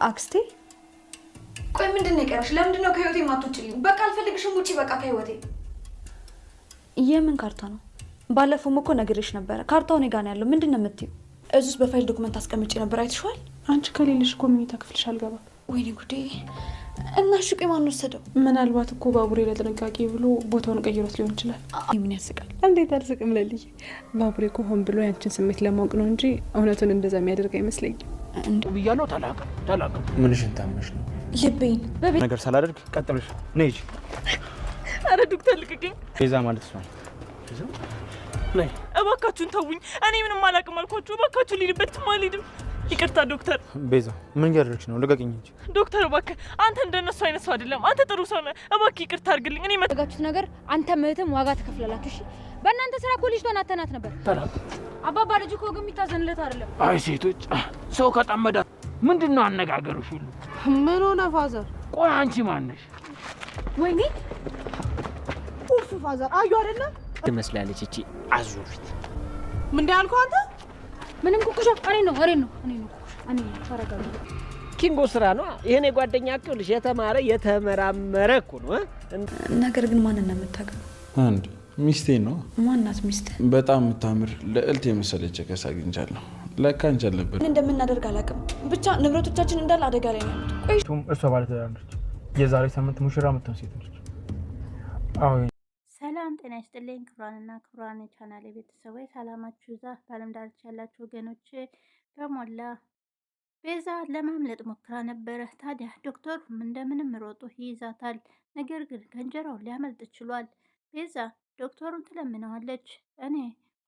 አክስቴ ቆይ ምንድነው የቀረሽ? ለምንድነው ከህይወቴ ማትወጪልኝ? በቃ አልፈልግሽም፣ ውጪ በቃ ከህይወቴ። የምን ካርታ ነው? ባለፈውም እኮ ነግሬሽ ነበረ። ካርታው እኔ ጋር ነው ያለው። ምንድነው የምትይው? እዚስ በፋይል ዶክመንት አስቀምጬ ነበር፣ አይተሽዋል? አንቺ ከሌለሽ እኮ መኝታ ክፍልሽ አልገባም። ወይኔ ጉዴ! እና ሹቄ ማን ወሰደው? ምናልባት እኮ ባቡሬ ለጥንቃቄ ብሎ ቦታውን ቀይሮት ሊሆን ይችላል። ምን ያስቃል? እንዴት አልስቅም ለልዬ። ባቡሬ እኮ ሆን ብሎ ያንቺን ስሜት ለማወቅ ነው እንጂ እውነቱን እንደዛ የሚያደርግ አይመስለኝም። ብያለሁ። ተላቀ ምንሽን ታመሽ ነው? ልቤን በቤት ነገር ሳላደርግ ቀጥልሽ ነይ እንጂ። አረ ዶክተር ልቀቀኝ። ቤዛ ማለት ነው። ነይ እባካችሁን ተውኝ። እኔ ምንም አላውቅም አልኳችሁ። እባካችሁ ልሂድበት አልሄድም። ይቅርታ ዶክተር። ቤዛ ምን እያደረግሽ ነው? ልቀቅኝ እንጂ ዶክተር እባክህ። አንተ እንደነሱ አይነት ሰው አይደለም። አንተ ጥሩ ሰው ነህ። እባክህ ይቅርታ አድርግልኝ። እኔ መጠጋችሁት ነገር አንተ ምህትም ዋጋ ተከፍላላችሁ። እሺ በእናንተ ስራ እኮ ልጅቷን አተናት ነበር። አባባ ልጅ እኮ ግን የሚታዘንለት አይደለም። አይ ሴቶች ሰው ከጠመዳ ምንድነው አነጋገሩሽ ሁሉ? ምን ሆነ ፋዘር? ቆይ አንቺ ማን ነሽ? ወይኔ ኡፍ ፋዘር አዩ አይደለ ትመስላለች እቺ አዙሪት። ምን እንዳልከው አንተ? ምንም ኩኩሻ እኔ ነው ፈረጋው ኪንጎ ስራ ነው። ይሄን የጓደኛ አክልሽ የተማረ የተመራመረ እኮ ነው። ነገር ግን ማንን ነው የምታገባው? አንድ ሚስቴ ነው። ማናት ሚስት? በጣም የምታምር ልዕልት የመሰለች ከሳ አግኝቻለሁ። ለካ አንቺ አለበት። ምን እንደምናደርግ አላውቅም። ብቻ ንብረቶቻችን እንዳለ አደጋ ላይ ነው ያሉት። ቆይ እሷ ባለትዳር ነች። የዛሬ ሳምንት ሙሽራ የምትሆን ሴት ነች። አዎ ሰላም ጤና ይስጥልኝ። ክብራንና ክብራን ቻናል ቤተሰቦች ሰላማችሁ ይዛ በዓለም ዳርቻ ያላችሁ ወገኖች በሞላ ቤዛ ለማምለጥ ሞክራ ነበረ። ታዲያ ዶክተሩም እንደምንም ሮጦ ይይዛታል። ነገር ግን ከእንጀራው ሊያመልጥ ችሏል። ቤዛ ዶክተሩን ትለምነዋለች። እኔ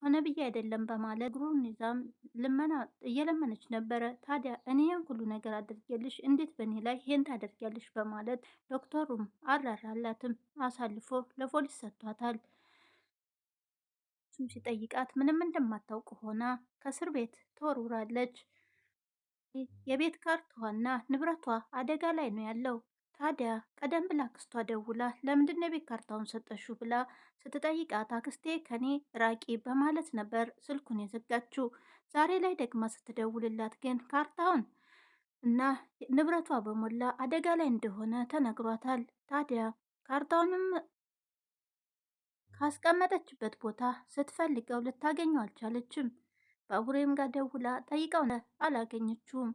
ሆነ ብዬ አይደለም በማለት እግሩን ይዛም ልመና እየለመነች ነበረ። ታዲያ እኔ ያን ሁሉ ነገር አድርጌልሽ እንዴት በእኔ ላይ ይሄን ታደርጊያለሽ? በማለት ዶክተሩም አራራላትም፣ አሳልፎ ለፖሊስ ሰጥቷታል። እሱም ሲጠይቃት ምንም እንደማታውቅ ሆና ከእስር ቤት ተወርውራለች። የቤት ካርታዋና ንብረቷ አደጋ ላይ ነው ያለው። ታዲያ ቀደም ብላ አክስቷ ደውላ ለምንድነው የቤት ካርታውን ሰጠሽው ብላ ስትጠይቃት አክስቴ ከኔ ራቂ በማለት ነበር ስልኩን የዘጋችው። ዛሬ ላይ ደግማ ስትደውልላት ግን ካርታውን እና ንብረቷ በሞላ አደጋ ላይ እንደሆነ ተነግሯታል። ታዲያ ካርታውንም ካስቀመጠችበት ቦታ ስትፈልገው ልታገኘው አልቻለችም። ባቡሬም ጋር ደውላ ጠይቀው አላገኘችውም።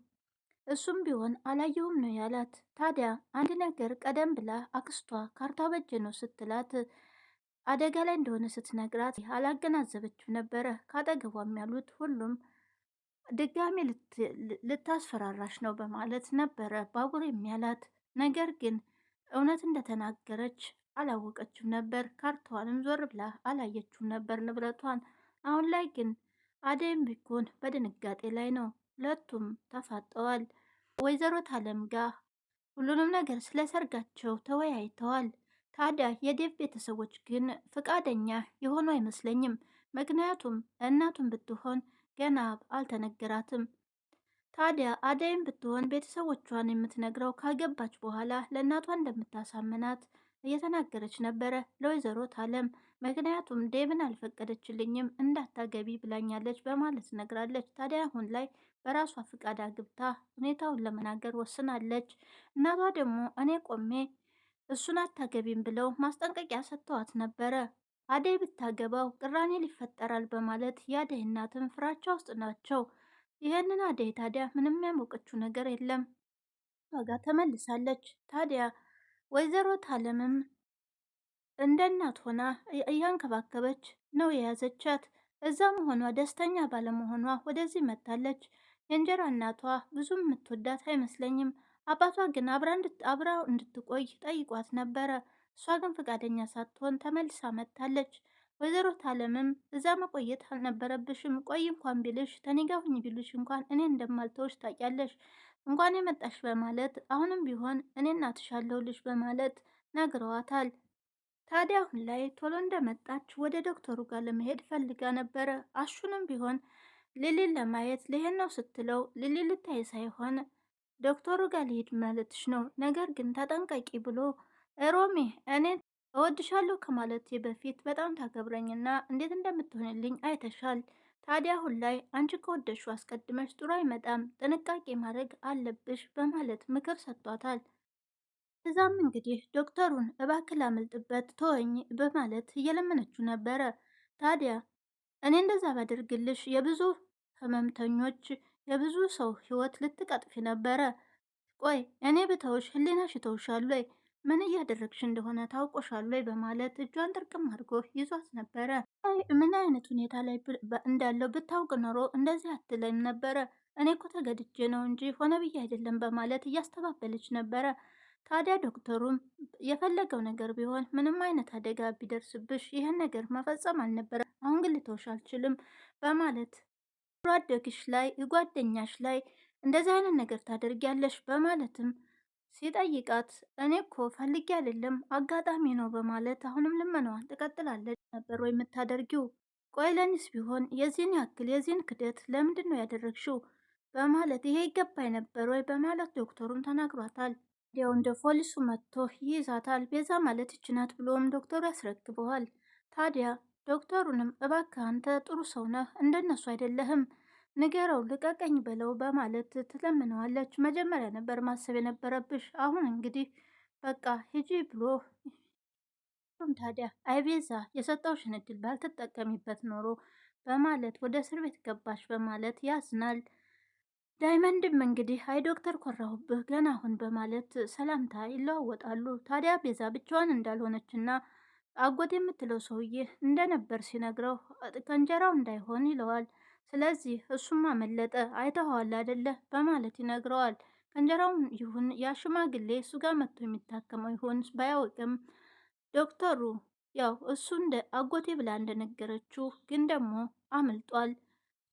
እሱም ቢሆን አላየውም ነው ያላት። ታዲያ አንድ ነገር ቀደም ብላ አክስቷ ካርታ በእጄ ነው ስትላት አደጋ ላይ እንደሆነ ስትነግራት አላገናዘበችው ነበረ። ካጠገቧም ያሉት ሁሉም ድጋሜ ልታስፈራራሽ ነው በማለት ነበረ ባቡሬም ያላት። ነገር ግን እውነት እንደተናገረች አላወቀችም ነበር። ካርታዋንም ዞር ብላ አላየችውም ነበር ንብረቷን። አሁን ላይ ግን አደይም ቢኮን በድንጋጤ ላይ ነው። ሁለቱም ተፋጠዋል። ወይዘሮ ታለም ጋር ሁሉንም ነገር ስለ ሰርጋቸው ተወያይተዋል። ታዲያ የዴቭ ቤተሰቦች ግን ፈቃደኛ የሆኑ አይመስለኝም። ምክንያቱም እናቱን ብትሆን ገና አልተነገራትም። ታዲያ አደይም ብትሆን ቤተሰቦቿን የምትነግረው ካገባች በኋላ ለእናቷ እንደምታሳምናት እየተናገረች ነበረ ለወይዘሮ ታለም። ምክንያቱም ዴቭን አልፈቀደችልኝም እንዳታገቢ ብላኛለች በማለት ነግራለች። ታዲያ አሁን ላይ በራሷ ፍቃድ አግብታ ሁኔታውን ለመናገር ወስናለች። እናቷ ደግሞ እኔ ቆሜ እሱን አታገቢም ብለው ማስጠንቀቂያ ሰጥተዋት ነበረ። አደይ ብታገባው ቅራኔ ሊፈጠራል በማለት የአደይ እናትም ፍራቻ ውስጥ ናቸው። ይህንን አደይ ታዲያ ምንም ያሞቀችው ነገር የለም። ዋጋ ተመልሳለች። ታዲያ ወይዘሮ ታለምም እንደ እናት ሆና እያንከባከበች ነው የያዘቻት። እዛ መሆኗ ደስተኛ ባለመሆኗ ወደዚህ መታለች። የእንጀራ እናቷ ብዙም የምትወዳት አይመስለኝም። አባቷ ግን አብራ እንድትቆይ ጠይቋት ነበረ። እሷ ግን ፈቃደኛ ሳትሆን ተመልሳ መታለች። ወይዘሮ ታለምም እዛ መቆየት አልነበረብሽም፣ ቆይ እንኳን ቢልሽ ተኔጋ ሁኝ ቢልሽ እንኳን እኔ እንደማልተውሽ ታውቂያለሽ፣ እንኳን የመጣሽ በማለት አሁንም ቢሆን እኔ እናትሻለሁልሽ በማለት ነግረዋታል። ታዲያ አሁን ላይ ቶሎ እንደመጣች ወደ ዶክተሩ ጋር ለመሄድ ፈልጋ ነበረ። አሹንም ቢሆን ሊሊን ለማየት ልሄድ ነው ስትለው ሊሊ ልታይ ሳይሆን ዶክተሩ ጋር ልሄድ ማለትሽ ነው፣ ነገር ግን ተጠንቀቂ ብሎ ሮሚ እኔ እወድሻለሁ ከማለቴ በፊት በጣም ታከብረኝና እንዴት እንደምትሆንልኝ አይተሻል። ታዲያ አሁን ላይ አንቺ ከወደድሽው አስቀድመሽ ጥሩ አይመጣም፣ ጥንቃቄ ማድረግ አለብሽ በማለት ምክር ሰጥቷታል። እዛም እንግዲህ ዶክተሩን እባክህ ላምልጥበት ተወኝ በማለት እየለመነችው ነበረ። ታዲያ እኔ እንደዛ ባደርግልሽ የብዙ ህመምተኞች የብዙ ሰው ህይወት ልትቀጥፊ ነበረ። ቆይ እኔ ብተውሽ ህሊናሽ ይተውሻል ወይ? ምን እያደረግሽ እንደሆነ ታውቆሻል ወይ? በማለት እጇን ጥርቅም አድርጎ ይዟት ነበረ። ምን አይነት ሁኔታ ላይ እንዳለው ብታውቅ ኖሮ እንደዚህ አትለይም ነበረ። እኔ እኮ ተገድጄ ነው እንጂ ሆነ ብዬ አይደለም በማለት እያስተባበለች ነበረ። ታዲያ ዶክተሩም የፈለገው ነገር ቢሆን ምንም አይነት አደጋ ቢደርስብሽ ይህን ነገር መፈጸም አልነበረ፣ አሁን ግን ልተውሽ አልችልም በማለት አደግሽ ላይ ጓደኛሽ ላይ እንደዚህ አይነት ነገር ታደርጊያለሽ በማለትም ሲጠይቃት እኔ እኮ ፈልጌ አይደለም አጋጣሚ ነው በማለት አሁንም ልመናዋን ትቀጥላለች። ነበር ወይ የምታደርጊው? ቆይ ለኒስ ቢሆን የዚህን ያክል የዚህን ክደት ለምንድን ነው ያደረግሽው? በማለት ይሄ ይገባኝ ነበር ወይ በማለት ዶክተሩም ተናግሯታል። እንዲያው እንደ ፖሊሱ መጥቶ ይይዛታል። ቤዛ ማለት ይችናት ብሎም ዶክተሩ ያስረክበዋል። ታዲያ ዶክተሩንም እባክህ አንተ ጥሩ ሰው ነህ፣ እንደነሱ አይደለህም፣ ንገረው፣ ልቀቀኝ በለው በማለት ትለምነዋለች። መጀመሪያ ነበር ማሰብ የነበረብሽ፣ አሁን እንግዲህ በቃ ሂጂ ብሎ ታዲያ አይ ቤዛ የሰጠውሽን እድል ባልትጠቀሚበት ኖሮ በማለት ወደ እስር ቤት ገባሽ በማለት ያዝናል። ዳይመንድም እንግዲህ አይ ዶክተር ኮራሁብህ ገና አሁን በማለት ሰላምታ ይለዋወጣሉ። ታዲያ ቤዛ ብቻዋን እንዳልሆነችና አጎት የምትለው ሰውዬ እንደነበር ሲነግረው ከእንጀራው እንዳይሆን ይለዋል። ስለዚህ እሱም አመለጠ አይተኸዋል አደለ በማለት ይነግረዋል። ከእንጀራውን ይሁን ያ ሽማግሌ እሱ ጋር መጥቶ የሚታከመው ይሁን ባያውቅም ዶክተሩ ያው እሱ እንደ አጎቴ ብላ እንደነገረችው ግን ደግሞ አምልጧል።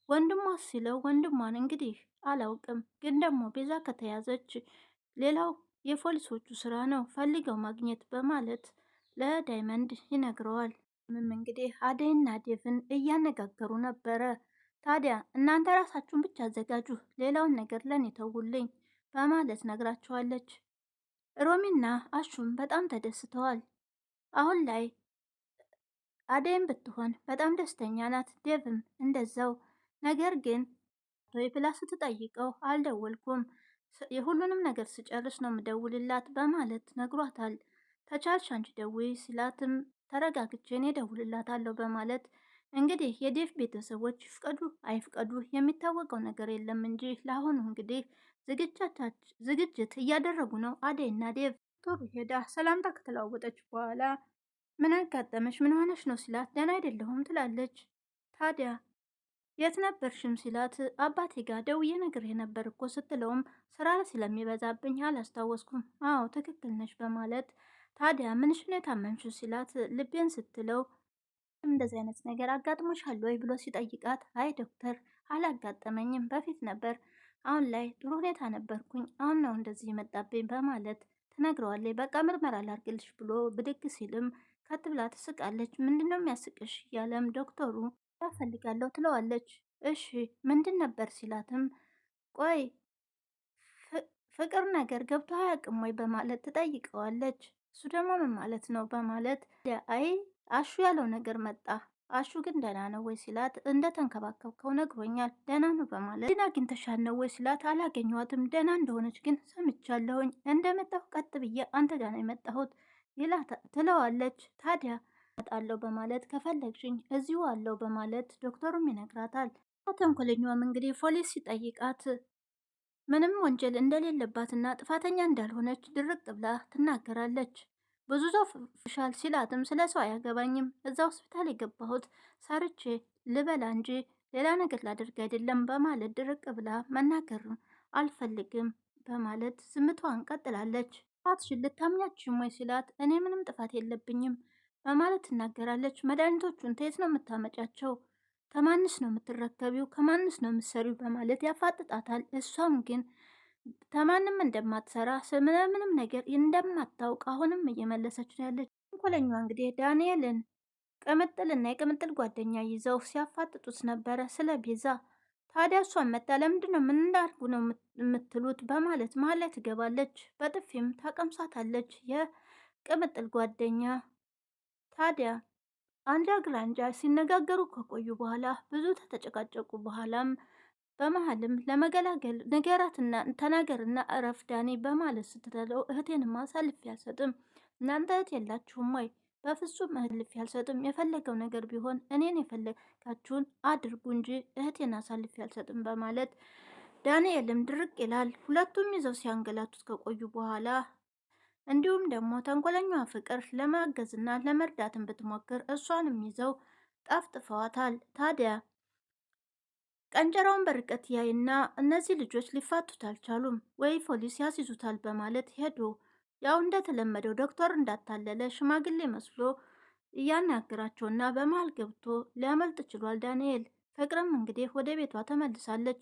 ወንድሟ ሲለው ወንድሟን እንግዲህ አላውቅም፣ ግን ደግሞ ቤዛ ከተያዘች ሌላው የፖሊሶቹ ስራ ነው ፈልገው ማግኘት በማለት ለዳይመንድ ይነግረዋል። ምም እንግዲህ አደይና ዴቭን እያነጋገሩ ነበረ። ታዲያ እናንተ ራሳችሁን ብቻ አዘጋጁ፣ ሌላውን ነገር ለኔ ተውልኝ በማለት ነግራቸዋለች። ሮሚና አሹም በጣም ተደስተዋል። አሁን ላይ አደይም ብትሆን በጣም ደስተኛ ናት፣ ዴቭም እንደዛው። ነገር ግን ብላ ስትጠይቀው አልደወልኩም፣ የሁሉንም ነገር ስጨርስ ነው ምደውልላት በማለት ነግሯታል። ተቻልሽ አንቺ ደውይ ሲላትም ተረጋግቼ እኔ እደውልላታለሁ በማለት እንግዲህ የዴቭ ቤተሰቦች ይፍቀዱ አይፍቀዱ የሚታወቀው ነገር የለም እንጂ ለአሁኑ እንግዲህ ዝግጅት እያደረጉ ነው አደይና ዴቭ። ቶሎ ሄዳ ሰላምታ ከተለዋወጠች በኋላ ምን አጋጠመሽ? ምን ሆነሽ ነው ሲላት ደህና አይደለሁም ትላለች። ታዲያ የት ነበርሽም ሲላት አባቴ ጋር ደውዬ ነግሬህ ነበር እኮ ስትለውም ስራ ስለሚበዛብኝ አላስታወስኩም። አዎ ትክክል ነሽ በማለት ታዲያ ምንሽ ነው የታመምሽው ሲላት ልቤን ስትለው እንደዚህ አይነት ነገር አጋጥሞሻል ወይ ብሎ ሲጠይቃት አይ ዶክተር አላጋጠመኝም፣ በፊት ነበር፣ አሁን ላይ ጥሩ ሁኔታ ነበርኩኝ፣ አሁን ነው እንደዚህ የመጣብኝ በማለት ትነግረዋለች። በቃ ምርመራ ላርግልሽ ብሎ ብድግ ሲልም ከት ብላ ትስቃለች። ምንድነው የሚያስቅሽ እያለም ዶክተሩ ያፈልጋለሁ ትለዋለች። እሺ ምንድን ነበር ሲላትም ቆይ ፍቅር ነገር ገብቶ አያውቅም ወይ በማለት ትጠይቀዋለች። እሱ ደግሞ ምን ማለት ነው በማለት አይ አሹ ያለው ነገር መጣ፣ አሹ ግን ደህና ነው ወይ ሲላት እንደተንከባከብከው ነግሮኛል፣ ደህና ነው በማለት ግን አግኝተሻት ነው ወይ ሲላት አላገኘኋትም፣ ደህና እንደሆነች ግን ሰምቻለሁኝ፣ እንደመጣሁ ቀጥ ብዬ አንተ ጋር ነው የመጣሁት ትለዋለች። ታዲያ እመጣለሁ በማለት ከፈለግሽኝ እዚሁ አለው በማለት ዶክተሩም ይነግራታል። ተንኮለኛዋም እንግዲህ ፖሊስ ሲጠይቃት ምንም ወንጀል እንደሌለባትና ጥፋተኛ እንዳልሆነች ድርቅ ብላ ትናገራለች። ብዙ ሰው ፍሻል ሲላትም ስለ ሰው አያገባኝም፣ እዛ ሆስፒታል የገባሁት ሰርቼ ልበላ እንጂ ሌላ ነገር ላደርግ አይደለም በማለት ድርቅ ብላ መናገር አልፈልግም በማለት ዝምታዋን ቀጥላለች። ጥፋትሽን ልታምኛችም ወይ ሲላት እኔ ምንም ጥፋት የለብኝም በማለት ትናገራለች። መድኃኒቶቹን ተየት ነው የምታመጫቸው? ከማንስ ነው የምትረከቢው? ከማንስ ነው የምትሰሪው? በማለት ያፋጥጣታል። እሷም ግን ከማንም እንደማትሰራ ምንም ነገር እንደማታውቅ አሁንም እየመለሰች ነው ያለች። ተንኮለኛዋ እንግዲህ ዳንኤልን ቅምጥልና የቅምጥል ጓደኛ ይዘው ሲያፋጥጡት ነበረ ስለ ቤዛ። ታዲያ እሷን መጣ ለምንድን ነው ምን እንዳልኩ ነው የምትሉት በማለት መሀል ላይ ትገባለች። በጥፊም ታቀምሳታለች የቅምጥል ጓደኛ። ታዲያ አንጃ ግራንጃ ሲነጋገሩ ከቆዩ በኋላ ብዙ ተጨቃጨቁ። በኋላም በመሀልም ለመገላገል ንገራትና ተናገርና እረፍ ዳኒ በማለት ስትለው እህቴንማ አሳልፌ አልሰጥም፣ እናንተ እህት የላችሁም ወይ? በፍጹም አሳልፌ አልሰጥም፣ የፈለገው ነገር ቢሆን እኔን የፈለጋችሁን አድርጉ እንጂ እህቴን አሳልፌ አልሰጥም በማለት ዳንኤልም ድርቅ ይላል። ሁለቱም ይዘው ሲያንገላቱት ከቆዩ በኋላ እንዲሁም ደግሞ ተንኮለኛዋ ፍቅር ለማገዝና ለመርዳትን ብትሞክር እሷንም ይዘው ጠፍጥፈዋታል። ታዲያ ቀንጀራውን በርቀት ያይና እነዚህ ልጆች ሊፋቱት አልቻሉም ወይ ፖሊስ ያስይዙታል በማለት ሄዶ ያው እንደተለመደው ዶክተር እንዳታለለ ሽማግሌ መስሎ እያናገራቸውና በመሀል ገብቶ ሊያመልጥ ችሏል ዳንኤል። ፍቅርም እንግዲህ ወደ ቤቷ ተመልሳለች።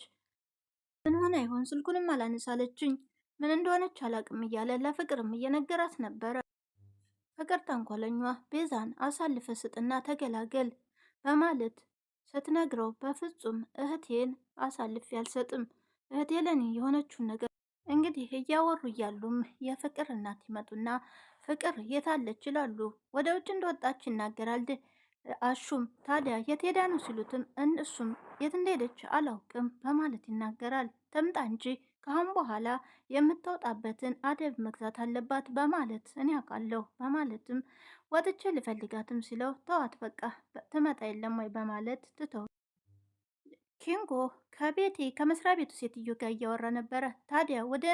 ምን ሆነ ይሆን ስልኩንም አላነሳለችኝ፣ ምን እንደሆነች አላቅም እያለ ለፍቅርም እየነገራት ነበረ። ፍቅር ተንኮለኛ ቤዛን አሳልፈ ስጥና ተገላገል በማለት ስትነግረው በፍጹም እህቴን አሳልፌ አልሰጥም፣ እህቴ ለኔ የሆነችውን ነገር እንግዲህ እያወሩ እያሉም የፍቅር እናት ይመጡና ፍቅር የታለች ይላሉ። ወደ ውጭ እንደወጣች ይናገራል አሹም። ታዲያ የት ሄዳ ነው ሲሉትም እሱም የት እንደሄደች አላውቅም በማለት ይናገራል። ትምጣ እንጂ ከአሁን በኋላ የምትወጣበትን አደብ መግዛት አለባት በማለት እኔ አውቃለሁ በማለትም ወጥቼ ልፈልጋትም ሲለው ተዋት በቃ ትመጣ የለም ወይ በማለት ትተው ኪንጎ ከቤቴ ከመስሪያ ቤቱ ሴትዮ ጋር እያወራ ነበረ። ታዲያ ወደ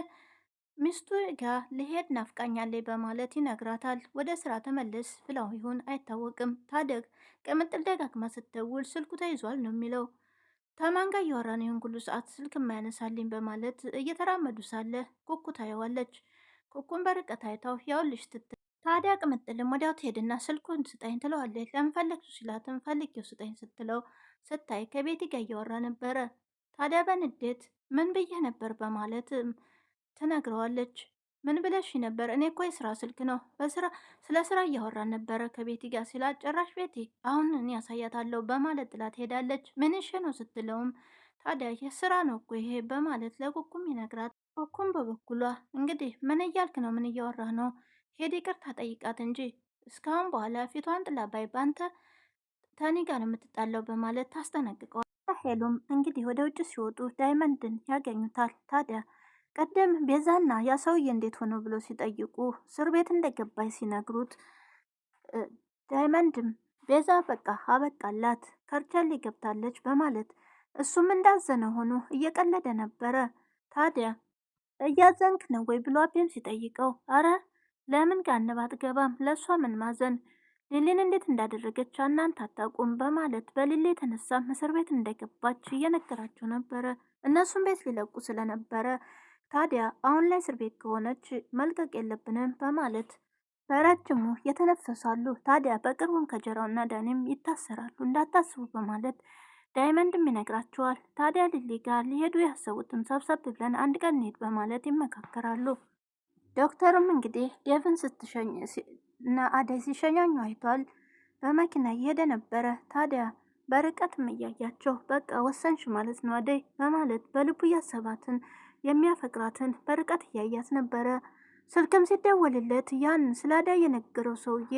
ሚስቱ ጋር ልሄድ ናፍቃኛለች በማለት ይነግራታል። ወደ ስራ ተመለስ ብላው ይሁን አይታወቅም። ታዲያ ቅምጥል ደጋግማ ስትደውል ስልኩ ተይዟል ነው የሚለው። ከማን ጋር እያወራ ነው ይህን ሁሉ ሰዓት ስልክ የማያነሳልኝ በማለት እየተራመዱ ሳለ ኩኩ ታየዋለች። ኩኩን በርቀት አይታው ያውልሽ ስትል ታዲያ ቅምጥልም ወዲያው ትሄድና ስልኩን ስጠኝ ትለዋለች። ለምን ፈለግሽው ሲላትም ፈልጌው ስጠኝ ስትለው ስታይ ከቤቲ ጋር እያወራ ነበረ። ታዲያ በንዴት ምን ብዬ ነበር በማለት ትነግረዋለች። ምን ብለሽ ነበር? እኔ እኮ የስራ ስልክ ነው ስለ ስራ እያወራን ነበረ ከቤቲ ጋር ሲላት፣ ጭራሽ ቤቲ አሁን እኔ ያሳያታለሁ በማለት ጥላት ሄዳለች። ምንሽ ነው ስትለውም ታዲያ የስራ ነው እኮ ይሄ በማለት ለኩኩም ይነግራት። ኩኩም በበኩሏ እንግዲህ ምን እያልክ ነው? ምን እያወራህ ነው? ሄድ ይቅርታ ጠይቃት እንጂ እስካሁን በኋላ ፊቷን ጥላ ባይ ባንተ ተኒ ጋር ነው የምትጣለው በማለት ታስጠነቅቀዋል። ሄሉም እንግዲህ ወደ ውጭ ሲወጡ ዳይመንድን ያገኙታል። ታዲያ ቀደም ቤዛና ያ ሰውዬ እንዴት ሆኖ ብሎ ሲጠይቁ እስር ቤት እንደገባች ሲነግሩት ዳይመንድም ቤዛ በቃ አበቃላት ከርቸሌ ገብታለች በማለት እሱም እንዳዘነ ሆኖ እየቀለደ ነበረ። ታዲያ እያዘንክ ነው ወይ ብሎ አቤም ሲጠይቀው አረ ለምን ጋንብ አትገባም? ለእሷ ምን ማዘን ሊሊን እንዴት እንዳደረገች እናንተ አታውቁም በማለት በሊሊ የተነሳም እስር ቤት እንደገባች እየነገራቸው ነበረ። እነሱም ቤት ሊለቁ ስለነበረ ታዲያ አሁን ላይ እስር ቤት ከሆነች መልቀቅ የለብንም በማለት በረጅሙ የተነፈሳሉ። ታዲያ በቅርቡም ከጀራውና ዳኒም ይታሰራሉ እንዳታስቡ በማለት ዳይመንድም ይነግራቸዋል። ታዲያ ሊሊ ጋር ሊሄዱ ያሰቡትም ሰብሰብ ብለን አንድ ቀን እንሄድ በማለት ይመካከራሉ። ዶክተርም እንግዲህ ዴቭን ስትሸኝ እና አደይ ሲሸኛኙ አይቷል። በመኪና እየሄደ ነበረ። ታዲያ በርቀትም እያያቸው በቃ ወሰንሽ ማለት ነው አደይ በማለት በልቡ እያሰባትን የሚያፈቅራትን በርቀት እያያት ነበረ። ስልክም ሲደወልለት ያን ስለ አደይ የነገረው ሰውዬ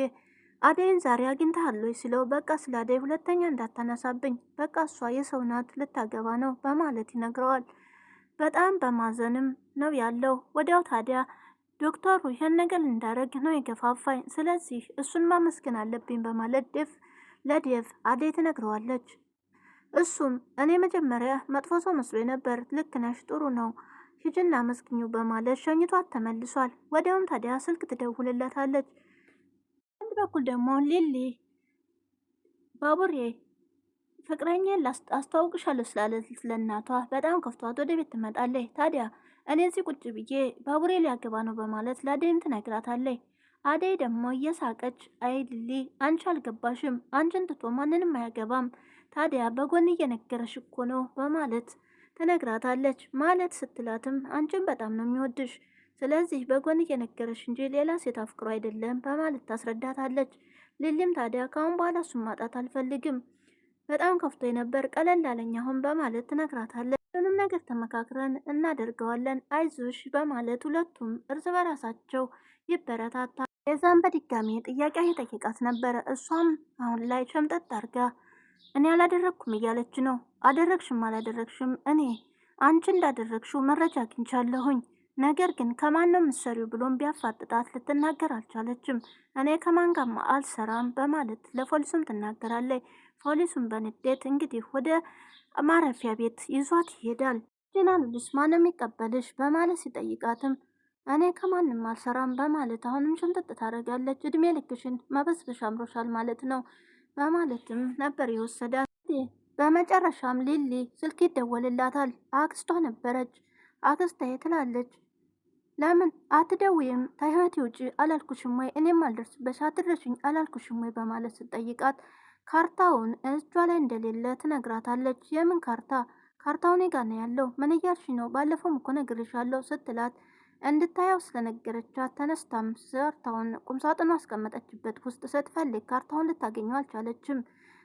አደይን ዛሬ አግኝተሃለች ሲለው በቃ ስለ አደይ ሁለተኛ እንዳታነሳብኝ በቃ እሷ የሰው ናት ልታገባ ነው በማለት ይነግረዋል። በጣም በማዘንም ነው ያለው። ወዲያው ታዲያ ዶክተሩ ይህን ነገር እንዳረግ ነው የገፋፋኝ፣ ስለዚህ እሱን ማመስገን አለብኝ በማለት ለዴቭ አደይ ትነግረዋለች። እሱም እኔ መጀመሪያ መጥፎ ሰው መስሎ ነበር፣ ልክ ነሽ፣ ጥሩ ነው፣ ሂጂና መስግኙ በማለት ሸኝቷት ተመልሷል። ወዲያውም ታዲያ ስልክ ትደውልለታለች። አንድ በኩል ደግሞ ሊሊ ባቡሬ ፍቅረኛን አስተዋውቅሻለሁ ስላለች ለእናቷ በጣም ከፍቷት ወደ ቤት ትመጣለች። ታዲያ እኔ እዚህ ቁጭ ብዬ ባቡሬ ሊያገባ ነው በማለት ለአደይም ትነግራታለች። አደይ ደግሞ እየሳቀች አይ ሊሊ አንቺ አልገባሽም፣ አንቺን ትቶ ማንንም አያገባም፣ ታዲያ በጎን እየነገረሽ እኮ ነው በማለት ትነግራታለች። ማለት ስትላትም አንቺን በጣም ነው የሚወድሽ፣ ስለዚህ በጎን እየነገረሽ እንጂ ሌላ ሴት አፍቅሮ አይደለም በማለት ታስረዳታለች። ሊሊም ታዲያ ካሁን በኋላ እሱን ማጣት አልፈልግም፣ በጣም ከፍቶ ነበር፣ ቀለል አለኝ አሁን በማለት ትነግራታለች። ሁሉንም ነገር ተመካክረን እናደርገዋለን አይዞሽ በማለት ሁለቱም እርስ በራሳቸው ይበረታታል። የዛን በድጋሚ ጥያቄ እየጠየቃት ነበረ። እሷም አሁን ላይ ሸምጠጥ አርጋ እኔ አላደረግኩም እያለች ነው። አደረግሽም አላደረግሽም እኔ አንቺ እንዳደረግሽው መረጃ አግኝቻለሁኝ። ነገር ግን ከማን ነው የምትሰሪው ብሎም ቢያፋጥጣት ልትናገር አልቻለችም። እኔ ከማን ጋር አልሰራም በማለት ለፖሊሱም ትናገራለች። ፖሊሱም በንዴት እንግዲህ ወደ ማረፊያ ቤት ይዟት ይሄዳል። ጅናሉልስ ማን የሚቀበልሽ በማለት ሲጠይቃትም እኔ ከማንም አልሰራም በማለት አሁንም ሽምጥጥ ታደርጋለች። እድሜ ልክሽን መበስበሻ አምሮሻል ማለት ነው በማለትም ነበር የወሰዳት። በመጨረሻም ሊሊ ስልክ ይደወልላታል። አክስቷ ነበረች። አክስታዬ ትላለች ለምን አትደውይም? ከህይወቴ ውጪ አላልኩሽም ወይ? እኔም አልደርስበሽ አትድረሽኝ አላልኩሽም ወይ? በማለት ስትጠይቃት ካርታውን እጇ ላይ እንደሌለ ትነግራታለች። የምን ካርታ? ካርታውን እኔ ጋ ነው ያለው። ምን እያልሽ ነው? ባለፈውም እኮ ነግሬሻለሁ ስትላት እንድታየው ስለነገረቻት ተነስታም ካርታውን ቁምሳጥኗ አስቀመጠችበት ውስጥ ስትፈልግ ካርታውን ልታገኘው አልቻለችም።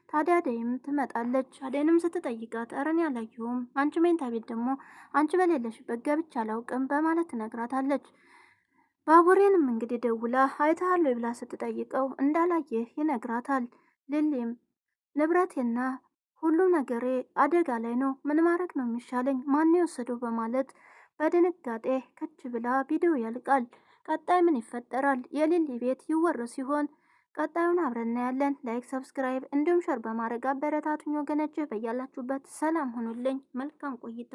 ታዲያ አደይም ትመጣለች። አደይንም ስትጠይቃት ኧረ እኔ አላየሁም፣ አንቺ መኝታ ቤት ደግሞ አንቺ በሌለሽበት ገብቼ አላውቅም በማለት ትነግራታለች። ባቡሬንም እንግዲህ ደውላ አይተሃል ብላ ስትጠይቀው እንዳላየ ይነግራታል። ሊሊም ንብረቴና ሁሉም ነገሬ አደጋ ላይ ነው፣ ምን ማድረግ ነው የሚሻለኝ? ማን የወሰደው? በማለት በድንጋጤ ከች ብላ ቪዲዮ ያልቃል። ቀጣይ ምን ይፈጠራል? የሊሊ ቤት ይወረስ ሲሆን ቀጣዩን አብረን እናያለን። ላይክ፣ ሰብስክራይብ እንዲሁም ሸር በማድረግ አበረታቱኝ ወገኖቼ። በያላችሁበት ሰላም ሁኑልኝ። መልካም ቆይታ